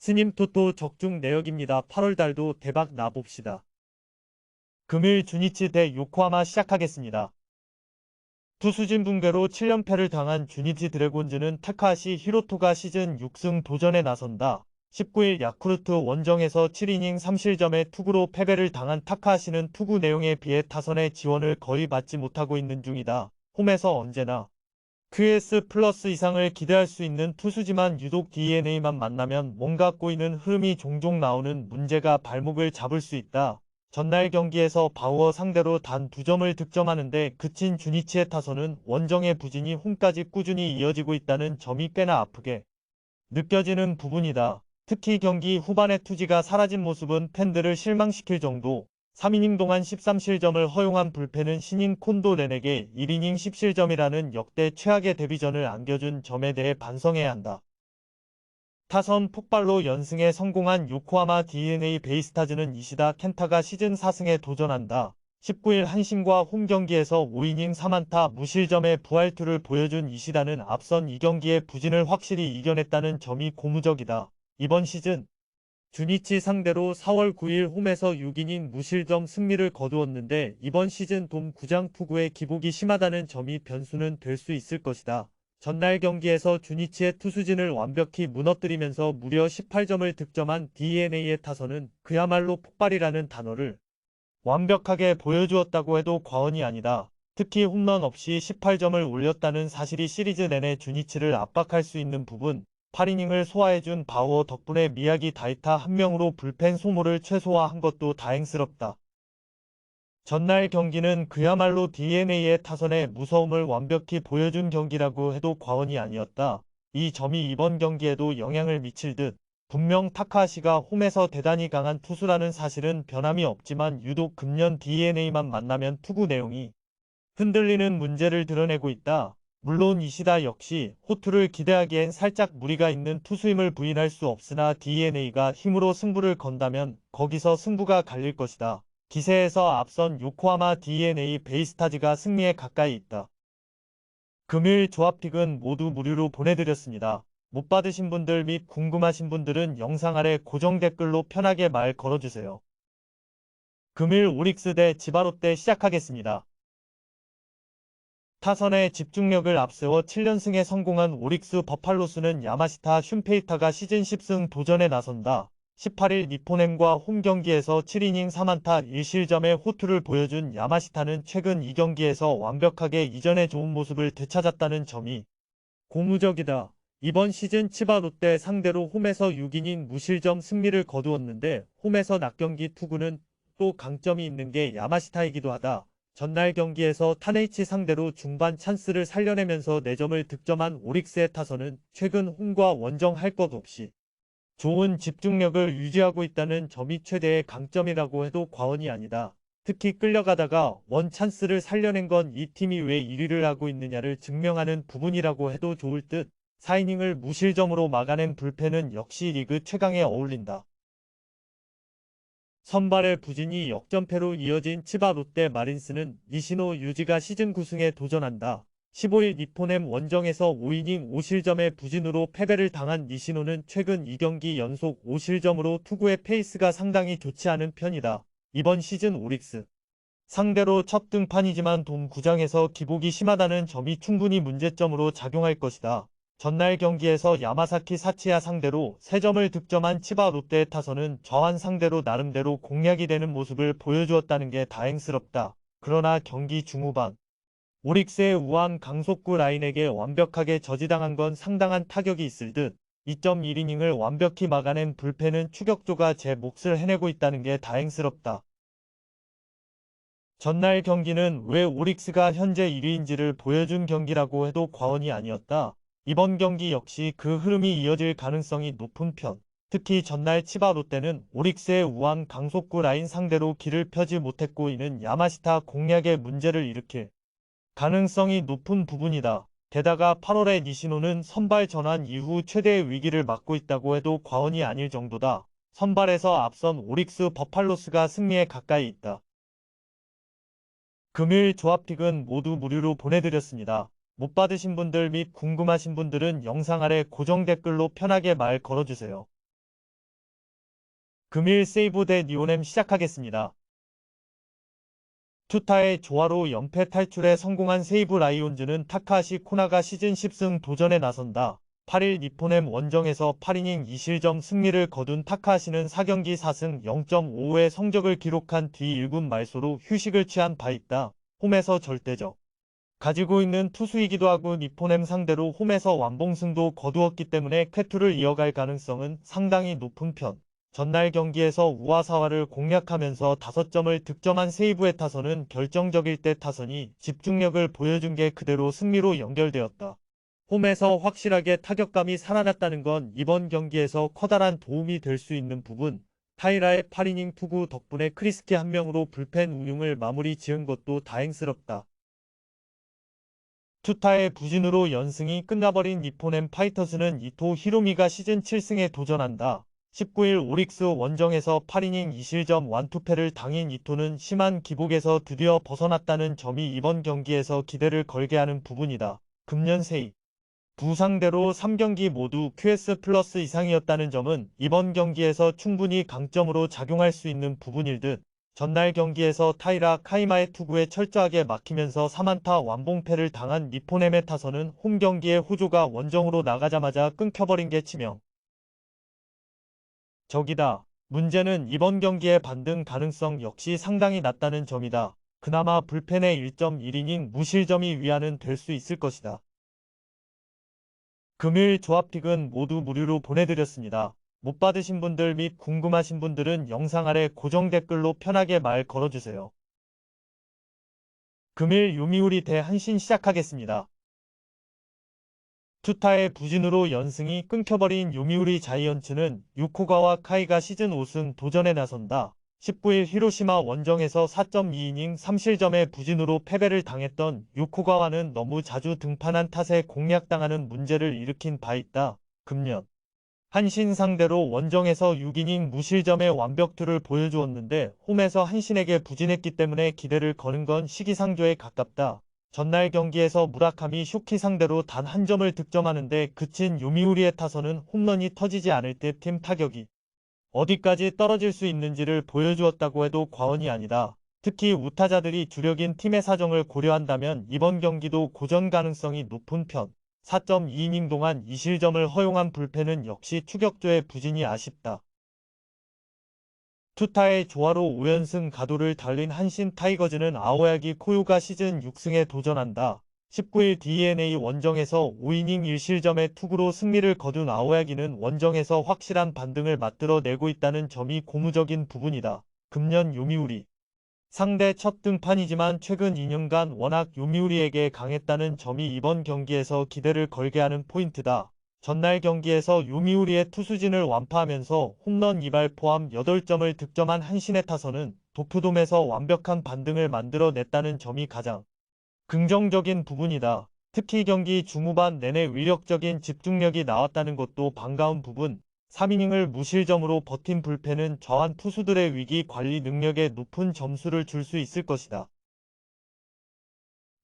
스님 토토 적중 내역입니다. 8월달도 대박 나봅시다. 금일 주니치 대 요코하마 시작하겠습니다. 투수진 붕괴로 7연패를 당한 주니치 드래곤즈는 타카하시 히로토가 시즌 6승 도전에 나선다. 19일 야쿠르트 원정에서 7이닝 3실점의 투구로 패배를 당한 타카하시는 투구 내용에 비해 타선의 지원을 거의 받지 못하고 있는 중이다. 홈에서 언제나 QS 플러스 이상을 기대할 수 있는 투수지만 유독 DNA만 만나면 뭔가 꼬이는 흐름이 종종 나오는 문제가 발목을 잡을 수 있다. 전날 경기에서 바우어 상대로 단 2점을 득점하는데 그친 주니치의 타선은 원정의 부진이 홈까지 꾸준히 이어지고 있다는 점이 꽤나 아프게 느껴지는 부분이다. 특히 경기 후반의 투지가 사라진 모습은 팬들을 실망시킬 정도. 3이닝 동안 13실점을 허용한 불펜은 신인 콘도 렌에게 1이닝 10실점이라는 역대 최악의 데뷔전을 안겨준 점에 대해 반성해야 한다. 타선 폭발로 연승에 성공한 요코하마 DNA 베이스타즈는 이시다 켄타가 시즌 4승에 도전한다. 19일 한신과 홈경기에서 5이닝 3안타 무실점의 부활투를 보여준 이시다는 앞선 2경기의 부진을 확실히 이겨냈다는 점이 고무적이다. 이번 시즌 주니치 상대로 4월 9일 홈에서 6이닝 무실점 승리를 거두었는데 이번 시즌 돔 구장 투구의 기복이 심하다는 점이 변수는 될 수 있을 것이다. 전날 경기에서 주니치의 투수진을 완벽히 무너뜨리면서 무려 18점을 득점한 DNA의 타선은 그야말로 폭발이라는 단어를 완벽하게 보여주었다고 해도 과언이 아니다. 특히 홈런 없이 18점을 올렸다는 사실이 시리즈 내내 주니치를 압박할 수 있는 부분. 8이닝을 소화해준 바우어 덕분에 미야기 다이타 한 명으로 불펜 소모를 최소화한 것도 다행스럽다. 전날 경기는 그야말로 DNA의 타선의 무서움을 완벽히 보여준 경기라고 해도 과언이 아니었다. 이 점이 이번 경기에도 영향을 미칠 듯. 분명 타카하시가 홈에서 대단히 강한 투수라는 사실은 변함이 없지만 유독 금년 DNA만 만나면 투구 내용이 흔들리는 문제를 드러내고 있다. 물론 이시다 역시 호투를 기대하기엔 살짝 무리가 있는 투수임을 부인할 수 없으나 DNA가 힘으로 승부를 건다면 거기서 승부가 갈릴 것이다. 기세에서 앞선 요코하마 DNA 베이스타즈가 승리에 가까이 있다. 금일 조합픽은 모두 무료로 보내드렸습니다. 못 받으신 분들 및 궁금하신 분들은 영상 아래 고정 댓글로 편하게 말 걸어주세요. 금일 오릭스 대 지바롯데 시작하겠습니다. 타선의 집중력을 앞세워 7연승에 성공한 오릭스 버팔로스는 야마시타 슌페이타가 시즌 10승 도전에 나선다. 18일 니포넴과 홈경기에서 7이닝 3안타 1실점의 호투를 보여준 야마시타는 최근 2경기에서 완벽하게 이전의 좋은 모습을 되찾았다는 점이 고무적이다. 이번 시즌 치바 롯데 상대로 홈에서 6이닝 무실점 승리를 거두었는데 홈에서 낙경기 투구는 또 강점이 있는 게 야마시타이기도 하다. 전날 경기에서 타네이치 상대로 중반 찬스를 살려내면서 4점을 득점한 오릭스의 타선은 최근 홈과 원정 할 것 없이 좋은 집중력을 유지하고 있다는 점이 최대의 강점이라고 해도 과언이 아니다. 특히 끌려가다가 원 찬스를 살려낸 건 이 팀이 왜 1위를 하고 있느냐를 증명하는 부분이라고 해도 좋을 듯. 4이닝을 무실점으로 막아낸 불펜은 역시 리그 최강에 어울린다. 선발의 부진이 역전패로 이어진 치바 롯데 마린스는 니시노 유지가 시즌 9승에 도전한다. 15일 니포넴 원정에서 5이닝 5실점의 부진으로 패배를 당한 니시노는 최근 2경기 연속 5실점으로 투구의 페이스가 상당히 좋지 않은 편이다. 이번 시즌 오릭스 상대로 첫 등판이지만 돔 구장에서 기복이 심하다는 점이 충분히 문제점으로 작용할 것이다. 전날 경기에서 야마사키 사치야 상대로 3점을 득점한 치바 롯데의 타선은 저한 상대로 나름대로 공략이 되는 모습을 보여주었다는 게 다행스럽다. 그러나 경기 중후반 오릭스의 우한 강속구 라인에게 완벽하게 저지당한 건 상당한 타격이 있을 듯. 2.1이닝을 완벽히 막아낸 불펜은 추격조가 제 몫을 해내고 있다는 게 다행스럽다. 전날 경기는 왜 오릭스가 현재 1위인지를 보여준 경기라고 해도 과언이 아니었다. 이번 경기 역시 그 흐름이 이어질 가능성이 높은 편. 특히 전날 치바 롯데는 오릭스의 우한 강속구 라인 상대로 길을 펴지 못했고 이는 야마시타 공략에 문제를 일으킬 가능성이 높은 부분이다. 게다가 8월에 니시노는 선발 전환 이후 최대의 위기를 맞고 있다고 해도 과언이 아닐 정도다. 선발에서 앞선 오릭스 버팔로스가 승리에 가까이 있다. 금일 조합픽은 모두 무료로 보내드렸습니다. 못 받으신 분들 및 궁금하신 분들은 영상 아래 고정 댓글로 편하게 말 걸어주세요. 금일 세이브 대 니오넴 시작하겠습니다. 투타의 조화로 연패 탈출에 성공한 세이브 라이온즈는 타카하시 코나가 시즌 10승 도전에 나선다. 8일 니포넴 원정에서 8이닝 2실점 승리를 거둔 타카하시는 4경기 4승 0.55의 성적을 기록한 뒤 1군 말소로 휴식을 취한 바 있다. 홈에서 절대적 가지고 있는 투수이기도 하고 니포넴 상대로 홈에서 완봉승도 거두었기 때문에 쾌투를 이어갈 가능성은 상당히 높은 편. 전날 경기에서 우하사와를 공략하면서 5점을 득점한 세이브의 타선은 결정적일 때 타선이 집중력을 보여준 게 그대로 승리로 연결되었다. 홈에서 확실하게 타격감이 살아났다는 건 이번 경기에서 커다란 도움이 될 수 있는 부분. 타이라의 8이닝 투구 덕분에 크리스티 한 명으로 불펜 운용을 마무리 지은 것도 다행스럽다. 투타의 부진으로 연승이 끝나버린 니포넴 파이터즈는 이토 히로미가 시즌 7승에 도전한다. 19일 오릭스 원정에서 8이닝 2실점 완투패를 당인 이토는 심한 기복에서 드디어 벗어났다는 점이 이번 경기에서 기대를 걸게 하는 부분이다. 금년 세이 부상대로 3경기 모두 QS 플러스 이상이었다는 점은 이번 경기에서 충분히 강점으로 작용할 수 있는 부분일 듯. 전날 경기에서 타이라 카이마의 투구에 철저하게 막히면서 3안타 완봉패를 당한 니포넴의 타선은 홈 경기에 호조가 원정으로 나가자마자 끊겨버린 게 치명. 적이다. 문제는 이번 경기의 반등 가능성 역시 상당히 낮다는 점이다. 그나마 불펜의 1.1이닝 무실점이 위안은 될 수 있을 것이다. 금일 조합픽은 모두 무료로 보내드렸습니다. 못 받으신 분들 및 궁금하신 분들은 영상 아래 고정 댓글로 편하게 말 걸어주세요. 금일 요미우리 대 한신 시작하겠습니다. 투타의 부진으로 연승이 끊겨버린 요미우리 자이언츠는 유코가와 카이가 시즌 5승 도전에 나선다. 19일 히로시마 원정에서 4.2이닝 3실점의 부진으로 패배를 당했던 유코가와는 너무 자주 등판한 탓에 공략당하는 문제를 일으킨 바 있다. 금년 한신 상대로 원정에서 6이닝 무실점의 완벽투를 보여주었는데 홈에서 한신에게 부진했기 때문에 기대를 거는 건 시기상조에 가깝다. 전날 경기에서 무라카미 쇼키 상대로 단 한 점을 득점하는데 그친 요미우리의 타선은 홈런이 터지지 않을 때 팀 타격이 어디까지 떨어질 수 있는지를 보여주었다고 해도 과언이 아니다. 특히 우타자들이 주력인 팀의 사정을 고려한다면 이번 경기도 고전 가능성이 높은 편. 4.2이닝 동안 2실점을 허용한 불펜은 역시 추격조의 부진이 아쉽다. 투타의 조화로 5연승 가도를 달린 한신 타이거즈는 아오야기 코요가 시즌 6승에 도전한다. 19일 DNA 원정에서 5이닝 1실점의 투구로 승리를 거둔 아오야기는 원정에서 확실한 반등을 만들어내고 있다는 점이 고무적인 부분이다. 금년 요미우리 상대 첫 등판이지만 최근 2년간 워낙 요미우리에게 강했다는 점이 이번 경기에서 기대를 걸게 하는 포인트다. 전날 경기에서 요미우리의 투수진을 완파하면서 홈런 2발 포함 8점을 득점한 한신의 타선은 도쿄돔에서 완벽한 반등을 만들어냈다는 점이 가장 긍정적인 부분이다. 특히 경기 중후반 내내 위력적인 집중력이 나왔다는 것도 반가운 부분. 3이닝을 무실점으로 버틴 불펜은 저한 투수들의 위기 관리 능력에 높은 점수를 줄 수 있을 것이다.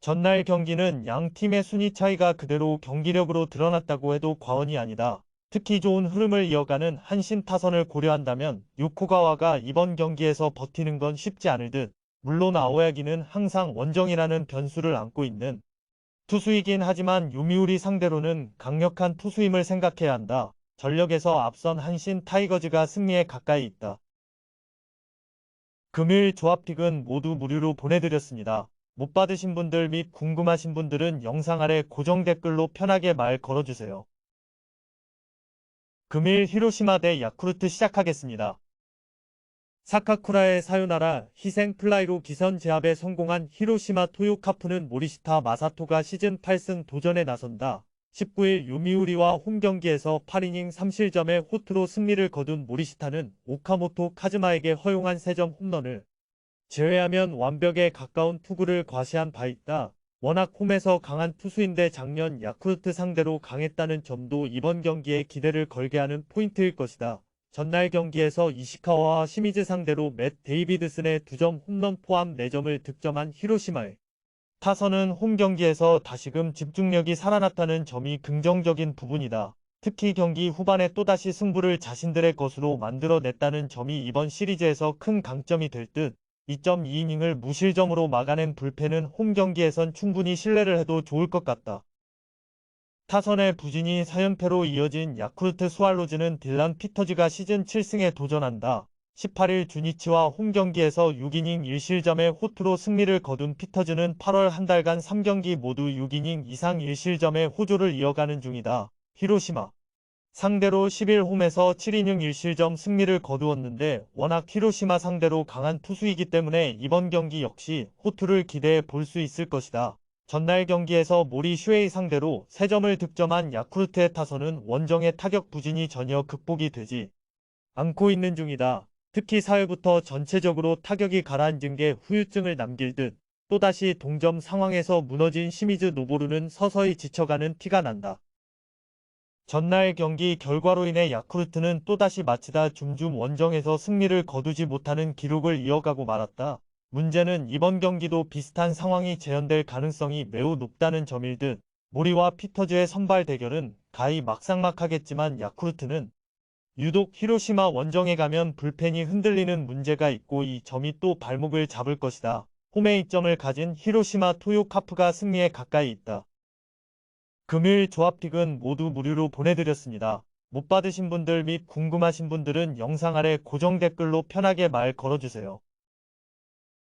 전날 경기는 양 팀의 순위 차이가 그대로 경기력으로 드러났다고 해도 과언이 아니다. 특히 좋은 흐름을 이어가는 한신 타선을 고려한다면 요코가와가 이번 경기에서 버티는 건 쉽지 않을 듯. 물론 아오야기는 항상 원정이라는 변수를 안고 있는 투수이긴 하지만 요미우리 상대로는 강력한 투수임을 생각해야 한다. 전력에서 앞선 한신 타이거즈가 승리에 가까이 있다. 금일 조합픽은 모두 무료로 보내드렸습니다. 못 받으신 분들 및 궁금하신 분들은 영상 아래 고정 댓글로 편하게 말 걸어주세요. 금일 히로시마 대 야쿠르트 시작하겠습니다. 사카쿠라의 사요나라 희생 플라이로 기선 제압에 성공한 히로시마 토요카프는 모리시타 마사토가 시즌 8승 도전에 나선다. 19일 요미우리와 홈 경기에서 8이닝 3실점의 호투로 승리를 거둔 모리시타는 오카모토 카즈마에게 허용한 3점 홈런을 제외하면 완벽에 가까운 투구를 과시한 바 있다. 워낙 홈에서 강한 투수인데 작년 야쿠르트 상대로 강했다는 점도 이번 경기에 기대를 걸게 하는 포인트일 것이다. 전날 경기에서 이시카와와 시미즈 상대로 맷 데이비드슨의 2점 홈런 포함 4점을 득점한 히로시마의 타선은 홈 경기에서 다시금 집중력이 살아났다는 점이 긍정적인 부분이다. 특히 경기 후반에 또다시 승부를 자신들의 것으로 만들어냈다는 점이 이번 시리즈에서 큰 강점이 될 듯. 2.2이닝을 무실점으로 막아낸 불펜은 홈 경기에선 충분히 신뢰를 해도 좋을 것 같다. 타선의 부진이 4연패로 이어진 야쿠르트 스와로즈는 딜런 피터즈가 시즌 7승에 도전한다. 18일 주니치와 홈 경기에서 6이닝 1실점의 호투로 승리를 거둔 피터즈는 8월 한 달간 3경기 모두 6이닝 이상 1실점의 호조를 이어가는 중이다. 히로시마 상대로 10일 홈에서 7이닝 1실점 승리를 거두었는데 워낙 히로시마 상대로 강한 투수이기 때문에 이번 경기 역시 호투를 기대해 볼 수 있을 것이다. 전날 경기에서 모리 슈에이 상대로 3점을 득점한 야쿠르트의 타선은 원정의 타격 부진이 전혀 극복이 되지 않고 있는 중이다. 특히 4회부터 전체적으로 타격이 가라앉은 게 후유증을 남길 듯 또다시 동점 상황에서 무너진 시미즈 노보루는 서서히 지쳐가는 티가 난다. 전날 경기 결과로 인해 야쿠르트는 또다시 마치다 줌줌 원정에서 승리를 거두지 못하는 기록을 이어가고 말았다. 문제는 이번 경기도 비슷한 상황이 재현될 가능성이 매우 높다는 점일 듯. 모리와 피터즈의 선발 대결은 가히 막상막하겠지만 야쿠르트는 유독 히로시마 원정에 가면 불펜이 흔들리는 문제가 있고 이 점이 또 발목을 잡을 것이다. 홈에 이점을 가진 히로시마 토요카프가 승리에 가까이 있다. 금일 조합픽은 모두 무료로 보내드렸습니다. 못 받으신 분들 및 궁금하신 분들은 영상 아래 고정 댓글로 편하게 말 걸어주세요.